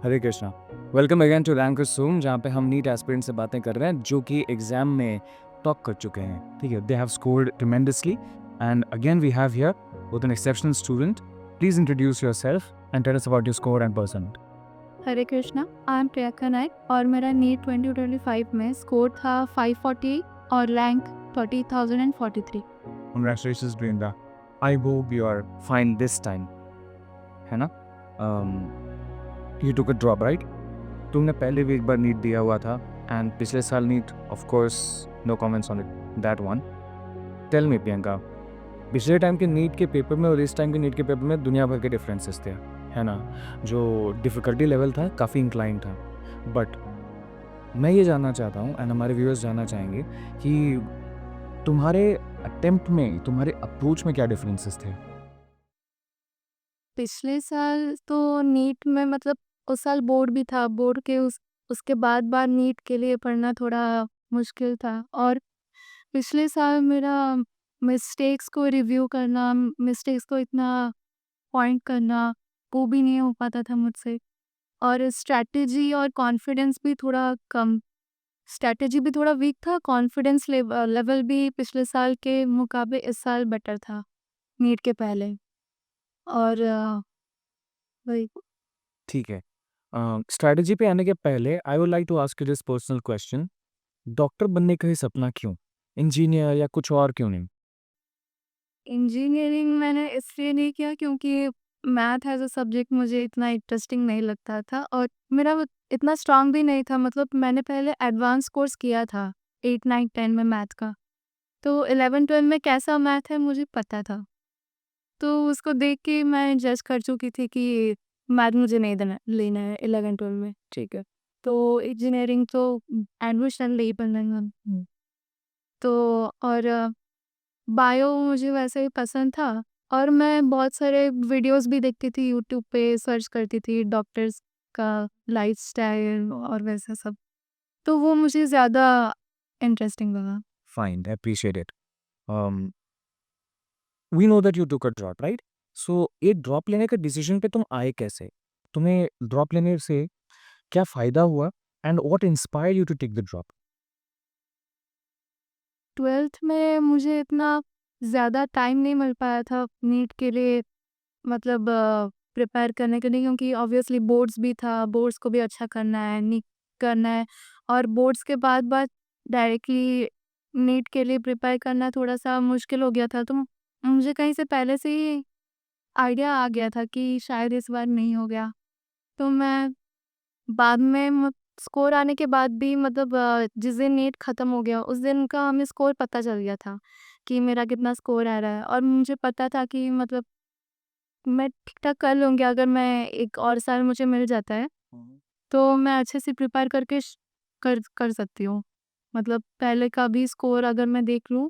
Hare Krishna. Welcome again to rankers room, जहाँ पे हम नीट एस्पिरेंट से बातें कर रहे हैं जो कि एग्जाम में टॉप कर चुके हैं। ठीक है, they have scored tremendously and again we have here with an exceptional student. Please introduce yourself and tell us about your score and percent. Hare Krishna. I am Priyanka Nayak और मेरा नीट 2025 में स्कोर था 548 और rank 30,043। Congratulations, Brinda. I hope you are fine this time. है ना? You took a drop, right? तुमने पहले भी एक बार नीट दिया हुआ था एंड पिछले साल NEET, of course no comments on it that one. Tell me Priyanka, पिछले टाइम के नीट के पेपर में और इस टाइम के नीट के पेपर में दुनिया भर के डिफरेंसेस थे, है ना? जो डिफ़िकल्टी लेवल था काफ़ी इंक्लाइन था, बट मैं ये जानना चाहता हूँ एंड हमारे व्यूअर्स जानना चाहेंगे कि तुम्हारे अटेम्प्ट में, तुम्हारे अप्रोच में क्या डिफरेंसेस थे? पिछले साल तो नीट में मतलब उस साल बोर्ड भी था, बोर्ड के उसके बाद नीट के लिए पढ़ना थोड़ा मुश्किल था। और पिछले साल मेरा मिस्टेक्स को रिव्यू करना, मिस्टेक्स को इतना पॉइंट करना, वो भी नहीं हो पाता था मुझसे। और स्ट्रैटेजी और कॉन्फिडेंस भी थोड़ा कम, स्ट्रैटेजी भी थोड़ा वीक था, कॉन्फिडेंस लेवल भी पिछले साल के मुकाबले इस साल बेटर था, नीट के पहले। और वही। ठीक है, स्ट्रैटेजी पे आने के पहले I would like to ask you this personal question. Doctor बनने का ही सपना क्यों? इंजीनियर या कुछ और क्यों नहीं? इंजीनियरिंग मैंने इसलिए नहीं किया क्योंकि मैथ एज़ अ सब्जेक्ट मुझे इतना इंटरेस्टिंग नहीं लगता था और मेरा वो इतना स्ट्रॉन्ग भी नहीं था। मतलब मैंने पहले एडवांस कोर्स किया था 8, 9, 10 में मैथ का, तो 11, 12 में कैसा मैथ है मुझे पता था। तो उसको देख के मैं जज कर चुकी थी कि मैथ मुझे नहीं देना लेना है 11-12 में, ठीक है। तो इंजीनियरिंग तो एडमिशन ले ही पड़ेगा। तो और बायो मुझे वैसे ही पसंद था और मैं बहुत सारे वीडियोस भी देखती थी, यूट्यूब पे सर्च करती थी डॉक्टर्स का लाइफ़स्टाइल और वैसा सब। तो वो मुझे ज़्यादा इंटरेस्टिंग लगा। Fine, appreciate it. We know that you took a drop, right? So एक ड्रॉप लेने के डिसीजन पे तुम आए कैसे? तुम्हें ड्रॉप लेने से क्या फ़ायदा हुआ and what inspired you to take the drop? 12th में मुझे इतना ज़्यादा टाइम नहीं मिल पाया था नीट के लिए, मतलब प्रिपेयर करने के लिए, क्योंकि ऑब्वियसली बोर्ड्स भी था, बोर्ड्स को भी अच्छा करना है, नीट करना है। और बोर्ड्स के बाद डायरेक्टली नीट के लिए प्रिपेयर करना थोड़ा-सा मुश्किल हो गया था। तो मुझे कहीं से पहले से ही आइडिया आ गया था कि शायद इस बार नहीं हो गया। तो मैं बाद में स्कोर आने के बाद भी मतलब जिस दिन नीट ख़त्म हो गया उस दिन का हमें स्कोर पता चल गया था कि मेरा कितना स्कोर आ रहा है। और मुझे पता था कि मतलब मैं ठीक-ठाक कर लूँगी अगर मैं 1 और साल मुझे मिल जाता है, तो मैं अच्छे से प्रिपेयर करके कर कर सकती हूँ। मतलब पहले का भी स्कोर अगर मैं देख लूँ,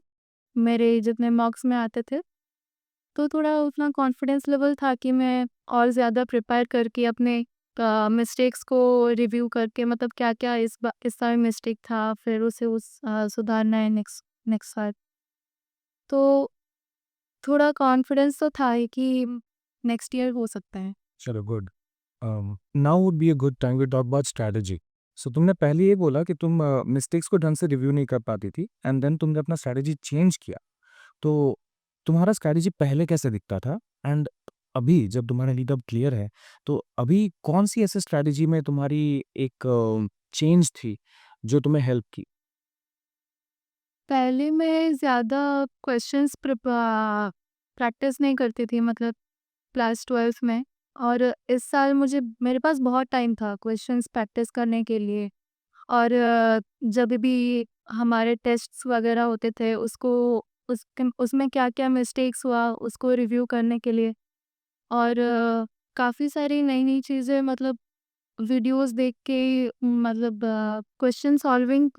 मेरे जितने मार्क्स में आते थे, तो थोड़ा उतना कॉन्फिडेंस लेवल था कि मैं और ज़्यादा प्रिपेयर करके अपने मिस्टेक्स को रिव्यू करके, मतलब क्या-क्या इस साल मिस्टेक था, फिर उसे सुधारना है नेक्स्ट नेक्स्ट साल। तो थोड़ा कॉन्फिडेंस तो था ही कि नेक्स्ट ईयर हो सकता है। चलो good. Now would be a good time to talk about strategy. So तुमने पहले ये बोला कि तुम मिस्टेक्स को ढंग से रिव्यू नहीं कर पाती थी एंड देन तुमने अपना स्ट्रैटेजी चेंज किया। तो तुम्हारा स्ट्रैटेजी पहले कैसे दिखता था एंड अभी जब तुम्हारा लीड अप क्लियर है, तो अभी कौन-सी ऐसी स्ट्रैटेजी में तुम्हारी एक चेंज थी जो तुम्हें हेल्प की? पहले मैं ज़्यादा क्वेश्चंस प्रैक्टिस नहीं करती थी, मतलब क्लास 12th में। और इस साल मुझे मेरे पास बहुत टाइम था क्वेश्चंस प्रैक्टिस करने के लिए। और जब भी हमारे टेस्ट्स वगैरह होते थे उसको उसमें क्या-क्या मिस्टेक्स हुआ उसको रिव्यू करने के लिए। और काफ़ी सारी नई-नई चीज़ें, मतलब वीडियोस देख के, मतलब क्वेश्चन सॉल्विंग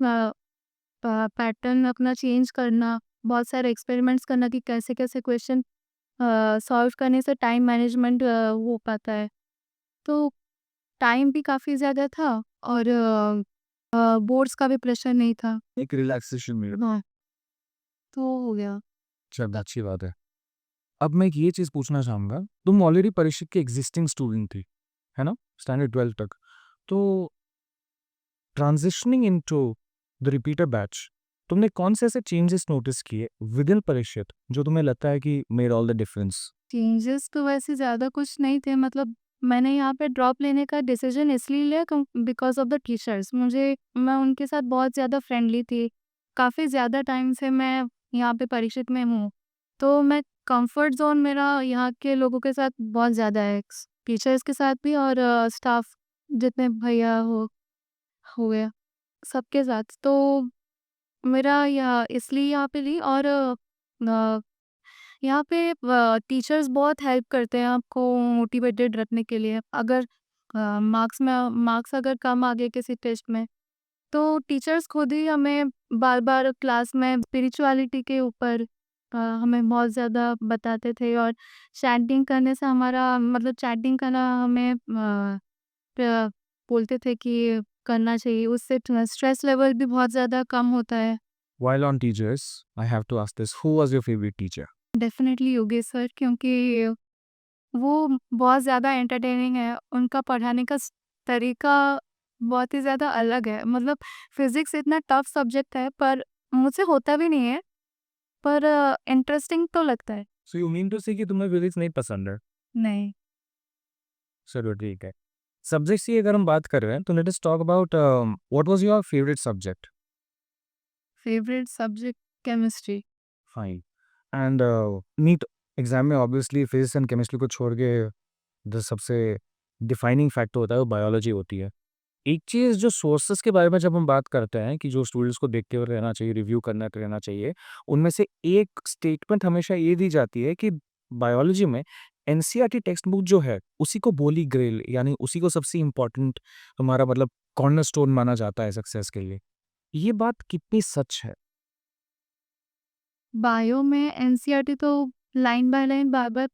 पैटर्न अपना चेंज करना, बहुत सारे एक्सपेरिमेंट्स करना कि कैसे-कैसे क्वेश्चन सॉल्व करने से टाइम मैनेजमेंट हो पाता है। तो टाइम भी काफ़ी ज़्यादा था और बोर्ड्स का भी प्रेशर नहीं था। एक रिलैक्सेशन मिले। हाँ, तो हो गया। चलो अच्छी बात है। अब मैं एक ये चीज़ पूछना चाहूँगा, तुम ऑलरेडी परीक्षा की एग्ज़िस्टिंग स्टूडेंट थी, है ना? स्टैंडर्ड 12 तक। तो transitioning into the repeater batch, तुमने कौन से ऐसे चेंजेस नोटिस किए विद इन परिषद जो तुम्हें लगता है कि made all the difference? Changes तो वैसे ज़्यादा कुछ नहीं थे, मतलब मैंने यहाँ पे ड्रॉप लेने का डिसीजन इसलिए लिया बिकॉज ऑफ द टीचर्स। मैं उनके साथ बहुत ज़्यादा फ्रेंडली थी। काफ़ी ज़्यादा टाइम से मैं यहाँ पे परीक्षित में हूँ, तो मैं कंफर्ट जोन मेरा यहाँ के लोगों के साथ बहुत ज़्यादा है, टीचर्स के साथ भी और स्टाफ जितने भैया हुए सबके साथ। तो मेरा इसलिए यहाँ पे ली, और यहाँ पे टीचर्स बहुत हेल्प करते हैं आपको मोटिवेटेड रखने के लिए। अगर मार्क्स अगर कम आ गए किसी टेस्ट में, तो टीचर्स खुद ही हमें बार-बार क्लास में स्पिरिचुअलिटी के ऊपर हमें बहुत ज़्यादा बताते थे, और चैंटिंग करने से हमारा मतलब चैंटिंग करना हमें प बोलते थे कि करना चाहिए, उससे स्ट्रेस लेवल भी बहुत ज़्यादा कम होता है। While on teachers, I have to ask this, who was your favorite teacher? Definitely Yogesh sir, क्योंकि वो बहुत ज़्यादा एंटरटेनिंग है, उनका पढ़ाने का तरीका बहुत ही ज़्यादा अलग है। मतलब फिज़िक्स इतना टफ सब्जेक्ट है, पर मुझसे होता भी नहीं है, पर इंटरेस्टिंग तो लगता है। So you mean to say कि तुम्हें फिजिक्स नहीं पसंद है? नहीं, चलो ठीक है। सब्जेक्ट्स की अगर हम बात कर रहे हैं तो let us talk about what was your favourite subject? Favourite subject chemistry. Fine. And NEET exam में ऑब्वियसली फिजिक्स एंड केमिस्ट्री को छोड़ के जो सबसे डिफाइनिंग फैक्टर होता है वो बायोलॉजी होती है। एक चीज़ जो सोर्सेस के बारे में जब हम बात करते हैं कि जो स्टूडेंट्स को देखते हुए रहना चाहिए, रिव्यू करना रहना चाहिए, उनमें से एक स्टेटमेंट हमेशा ये दी जाती है कि बायोलॉजी में एनसीईआरटी टेक्स्ट बुक जो है, उसी को होली ग्रेल यानी उसी को सबसे इम्पोर्टेंट हमारा मतलब कॉर्नरस्टोन माना जाता है सक्सेस के लिए। ये बात कितनी सच है? बायो में एनसीईआरटी तो लाइन बाय लाइन बार-बार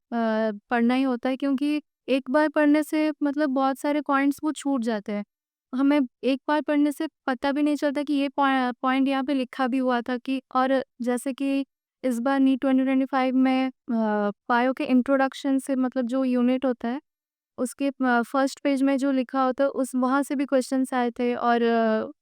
पढ़ना ही होता है, क्योंकि एक बार पढ़ने से मतलब बहुत सारे पॉइंट्स वो छूट जाते हैं। हमें एक बार पढ़ने से पता भी नहीं चलता कि ये पॉइंट यहाँ पे लिखा भी हुआ था कि, और जैसे कि इस बार नीट 2025 में बायो के इंट्रोडक्शन से मतलब जो यूनिट होता है, उसके फर्स्ट पेज में जो लिखा होता है उस वहाँ से भी क्वेश्चन्स आए थे, और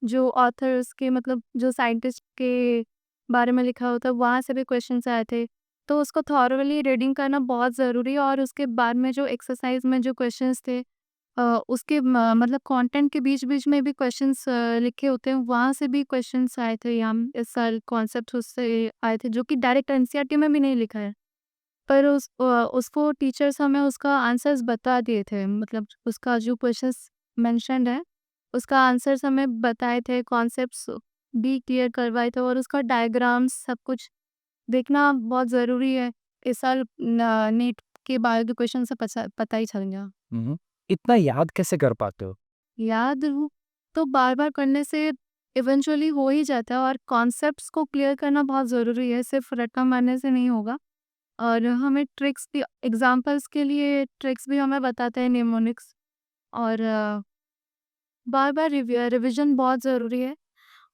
जो ऑथर्स के मतलब जो साइंटिस्ट के बारे में लिखा होता है वहाँ से भी क्वेश्चन्स आए थे। तो उसको थॉरोली रीडिंग करना बहुत ज़रूरी है, और उसके बाद में जो एक्सरसाइज में जो क्वेश्चन्स थे उसके मतलब कंटेंट के बीच-बीच में भी क्वेश्चन्स लिखे होते हैं, वहाँ से भी क्वेश्चन्स आए थे। हम इस साल कॉन्सेप्ट्स उससे आए थे जो कि डायरेक्ट एनसीईआरटी में भी नहीं लिखा है। पर उसको टीचर्स हमें उसका आंसर्स बता दिए थे, मतलब उसका जो क्वेश्चंस मेंशन्ड है, उसका आंसर्स हमें बताए थे, कॉन्सेप्ट्स भी क्लियर करवाए थे, और उसका डायग्राम्स सब कुछ देखना बहुत ज़रूरी है। इस साल नीट के बायो के क्वेश्चन से पता ही चल गया। इतना याद कैसे कर पाते हो? याद हो तो बार-बार करने से इवेंचुअली हो ही जाता है, और कॉन्सेप्ट्स को क्लियर करना बहुत ज़रूरी है, सिर्फ रट्टा मारने से नहीं होगा। और हमें ट्रिक्स भी, एग्जांपल्स के लिए ट्रिक्स भी हमें बताते हैं निमोनिक्स, और बार-बार रिवीजन बहुत ज़रूरी है।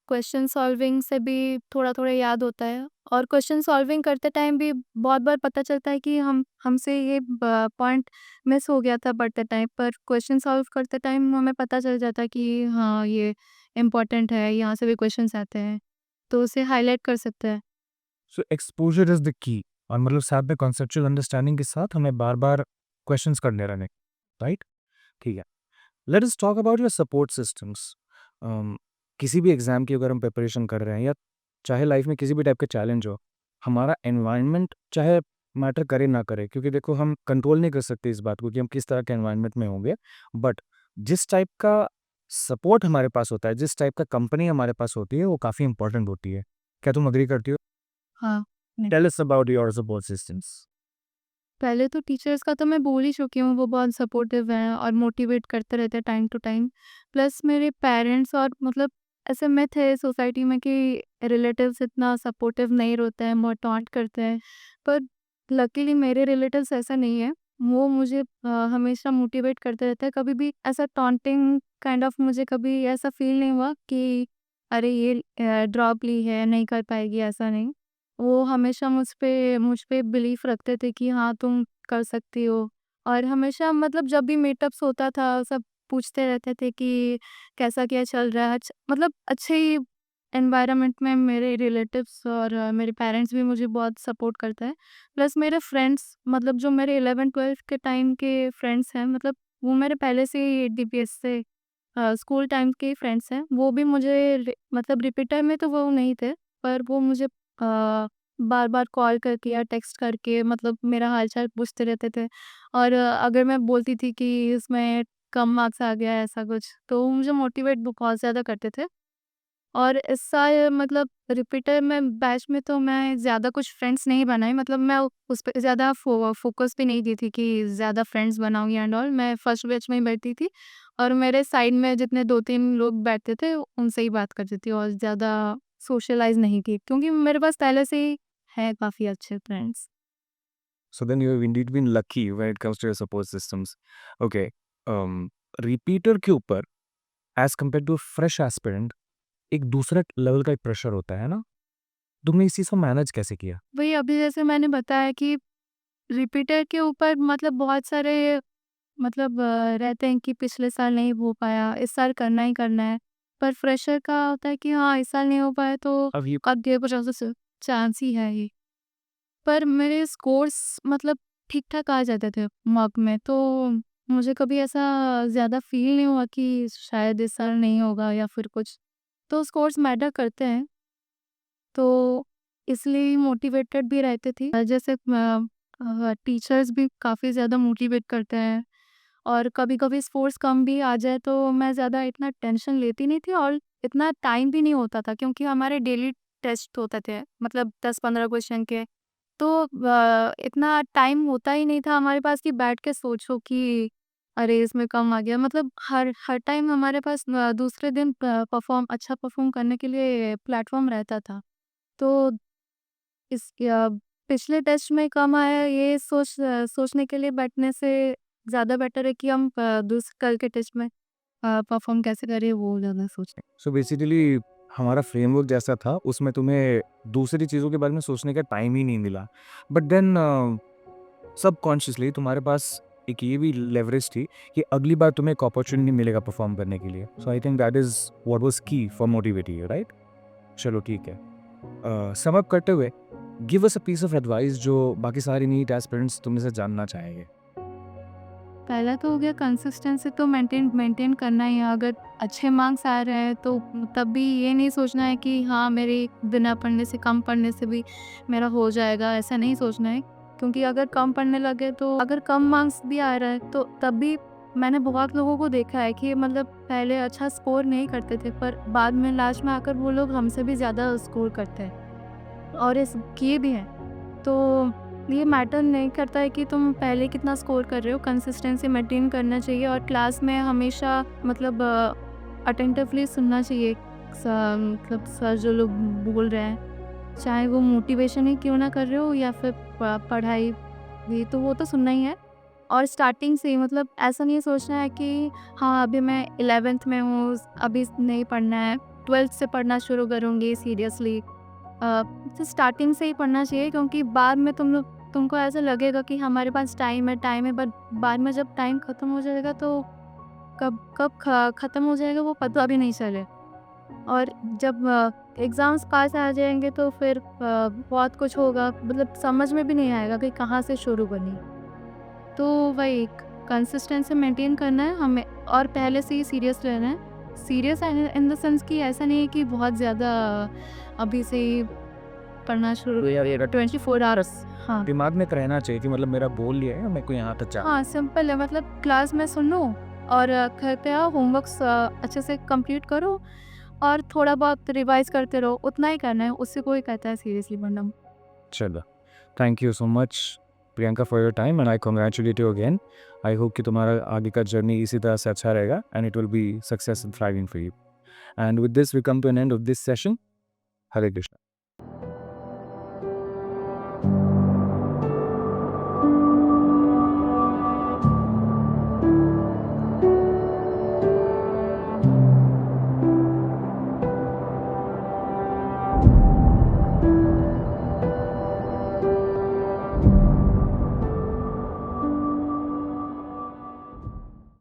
क्वेश्चन सॉल्विंग से भी थोड़ा-थोड़ा याद होता है, और क्वेश्चन सॉल्विंग करते टाइम भी बहुत बार पता चलता है कि हमसे ये पॉइंट मिस हो गया था पढ़ते टाइम, पर क्वेश्चन सॉल्व करते टाइम हमें पता चल जाता है कि हाँ, ये इम्पोर्टेंट है, यहाँ से भी क्वेश्चंस आते हैं, तो उसे हाईलाइट कर सकते हैं। सो एक्सपोज़र इज़ द की और मतलब साथ में कॉन्सेप्चुअल अंडरस्टैंडिंग के साथ हमें बार-बार क्वेश्चंस करने रहने, राइट? ठीक है। Late us talk about your support systems. किसी भी एग्ज़ाम की अगर हम प्रिपरेशन कर रहे हैं या चाहे लाइफ में किसी भी टाइप का चैलेंज हो, हमारा एनवायरनमेंट चाहे मैटर करे ना करे, क्योंकि देखो हम कंट्रोल नहीं कर सकते इस बात को कि हम किस तरह के एनवायरनमेंट में होंगे। बट जिस टाइप का सपोर्ट हमारे पास होता है, जिस टाइप का कंपनी हमारे पास होती है, वो काफ़ी इंपॉर्टेंट होती है। क्या तुम एग्री करती हो? हाँ। Tell us about your support systems. पहले तो टीचर्स का तो मैं बोल ही चुकी हूँ, वो बहुत सपोर्टिव हैं और मोटिवेट करते रहते हैं टाइम टू टाइम। प्लस मेरे पेरेंट्स, और मतलब ऐसे मिथ है सोसाइटी में कि रिलेटिव्स इतना सपोर्टिव नहीं होते हैं, बहुत टॉन्ट करते हैं। पर लकीली मेरे रिलेटिव्स ऐसा नहीं है, वो मुझे हमेशा मोटिवेट करते रहते हैं। कभी भी ऐसा टॉन्टिंग काइंड ऑफ मुझे कभी ऐसा फील नहीं हुआ कि अरे ये ड्रॉप ली है, नहीं कर पाएगी, ऐसा नहीं। वो हमेशा मुझ पे बिलीफ रखते थे कि हाँ, तुम कर सकती हो। और हमेशा मतलब जब भी मीटअप्स होता था, सब पूछते रहते थे कि कैसा क्या चल रहा है। मतलब अच्छे ही एनवायरनमेंट में मेरे रिलेटिव्स और मेरे पेरेंट्स भी मुझे बहुत सपोर्ट करते हैं। प्लस मेरे फ्रेंड्स मतलब जो मेरे 11-12 के टाइम के फ्रेंड्स हैं मतलब वो मेरे पहले से ही डीपीएस से स्कूल टाइम के फ्रेंड्स हैं। वो भी मुझे मतलब रिपीटर में तो वो नहीं थे, पर वो मुझे बार-बार कॉल करके या टेक्स्ट करके मतलब मेरा हाल-चाल पूछते रहते थे। और अगर मैं बोलती थी कि इसमें कम मार्क्स आ गया है ऐसा कुछ, तो वो मुझे मोटिवेट बहुत ज़्यादा करते थे। और इस साल मतलब रिपीटर में बैच में तो मैं ज़्यादा कुछ फ्रेंड्स नहीं बनाई, मतलब मैं उस पे ज़्यादा फ़ोकस भी नहीं दी थी कि ज़्यादा फ्रेंड्स बनाऊँ एंड ऑल। मैं फर्स्ट बैच में ही बैठती थी और मेरे साइड में जितने 2-3 लोग बैठते थे उनसे ही बात करती थी और ज़्यादा सोशलाइज़ नहीं की क्योंकि मेरे पास पहले से ही है काफ़ी अच्छे friends. So then you have indeed been lucky when it comes to your support systems. Okay. Repeater के ऊपर as compare to fresh aspirant एक दूसरा लेवल का एक प्रेशर होता है ना? तुमने इस चीज़ को मैनेज कैसे किया? वही अभी जैसे मैंने बताया कि रिपीटर के ऊपर मतलब बहुत सारे मतलब रहते हैं कि पिछले साल नहीं हो पाया, इस साल करना ही करना है। पर फ्रेशर का होता है कि हाँ, इस साल नहीं हो पाया तो अब ये अब 50% चांस ही है ये। पर मेरे स्कोर्स मतलब ठीक-ठाक आ जाते थे मॉक में, तो मुझे कभी ऐसा ज़्यादा फ़ील नहीं हुआ कि शायद इस साल नहीं होगा या फिर कुछ। तो स्कोर्स मैटर करते हैं, तो इसलिए मोटिवेटेड भी रहती थी। जैसे टीचर्स भी काफ़ी ज़्यादा मोटिवेट करते हैं और कभी-कभी स्पोर्ट्स कम भी आ जाए तो मैं ज़्यादा इतना टेंशन लेती नहीं थी और इतना टाइम भी नहीं होता था क्योंकि हमारे डेली टेस्ट होते थे मतलब 10-15 क्वेश्चन के। तो इतना टाइम होता ही नहीं था हमारे पास कि बैठ के सोचो कि अरे इसमें कम आ गया। मतलब हर हर टाइम हमारे पास दूसरे दिन अच्छा परफॉर्म करने के लिए प्लेटफॉर्म रहता था। तो इस पिछले टेस्ट में कम आया ये सोचने के लिए बैठने से ज़्यादा बेटर है कि हम कल के टेस्ट में परफॉर्म कैसे करें वो ज़्यादा सोचें। सो बेसिकली हमारा फ्रेमवर्क जैसा था उसमें तुम्हें दूसरी चीज़ों के बारे में सोचने का टाइम ही नहीं मिला। बट देन सबकॉन्शियसली तुम्हारे पास एक ये भी लेवरेज थी कि अगली बार तुम्हें एक अपॉर्चुनिटी मिलेगा परफॉर्म करने के लिए। So I think that is what was key for motivating you, right? चलो ठीक है। सम अप करते हुए give us a piece of advice जो बाकी सारी नीट एस्पिरेंट्स तुमने से जानना चाहेंगे। पहला तो हो गया कंसिस्टेंसी तो मेंटेन मेंटेन करना ही है। अगर अच्छे मार्क्स आ रहे हैं तो तब भी ये नहीं सोचना है कि हाँ मेरे बिना पढ़ने से कम पढ़ने से भी मेरा हो जाएगा, ऐसा नहीं सोचना है। क्योंकि अगर कम पढ़ने लगे तो अगर कम मार्क्स भी आ रहा है तो तब भी मैंने बहुत लोगों को देखा है कि मतलब पहले अच्छा स्कोर नहीं करते थे पर बाद में लास्ट में आकर वो लोग हमसे भी ज़्यादा स्कोर करते हैं और इस किए भी हैं। तो ये मैटर नहीं करता है कि तुम पहले कितना स्कोर कर रहे हो, कंसिस्टेंसी मेंटेन करना चाहिए और क्लास में हमेशा मतलब अटेंटिवली सुनना चाहिए। मतलब सर जो लोग बोल रहे हैं, चाहे वो मोटिवेशन ही क्यों ना कर रहे हो या फिर पढ़ाई भी, तो वो तो सुनना ही है। और स्टार्टिंग से ही मतलब ऐसा नहीं सोचना है कि हाँ अभी मैं 11th में हूँ, अभी नहीं पढ़ना है, 12th से पढ़ना शुरू करूँगी सीरियसली। तो स्टार्टिंग से ही पढ़ना चाहिए क्योंकि बाद में तुमको ऐसा लगेगा कि हमारे पास टाइम है, बट बाद में जब टाइम ख़त्म हो जाएगा तो कब कब ख़त्म हो जाएगा वो पता भी नहीं चले। और जब एग्ज़ाम्स पास आ जाएंगे तो फिर बहुत कुछ होगा, मतलब समझ में भी नहीं आएगा कि कहाँ से शुरू करनी। तो वही कंसिस्टेंसी मेंटेन करना है हमें और पहले से ही सीरियस रहना है। सीरियस इन द सेंस कि ऐसा नहीं है कि बहुत ज़्यादा अभी से ही पढ़ना शुरू तो यार ये 24 आवर्स। हाँ। दिमाग में तो रहना चाहिए कि मतलब मेरा गोल ये है, मेरे को यहाँ तक जाना है। हाँ, सिंपल है मतलब क्लास में सुन लो और घर पे आओ होमवर्क्स अच्छे से कंप्लीट करो और थोड़ा बहुत रिवाइज़ करते रहो, उतना ही करना है, उससे कोई कहता है सीरियसली पढ़ना। चलो, thank you so much Priyanka for your time and I congratulate you again. I hope कि तुम्हारा आगे का जर्नी इसी तरह से अच्छा रहेगा and it will be success and thriving for you. And with this we come to an end of this session. Hare Krishna.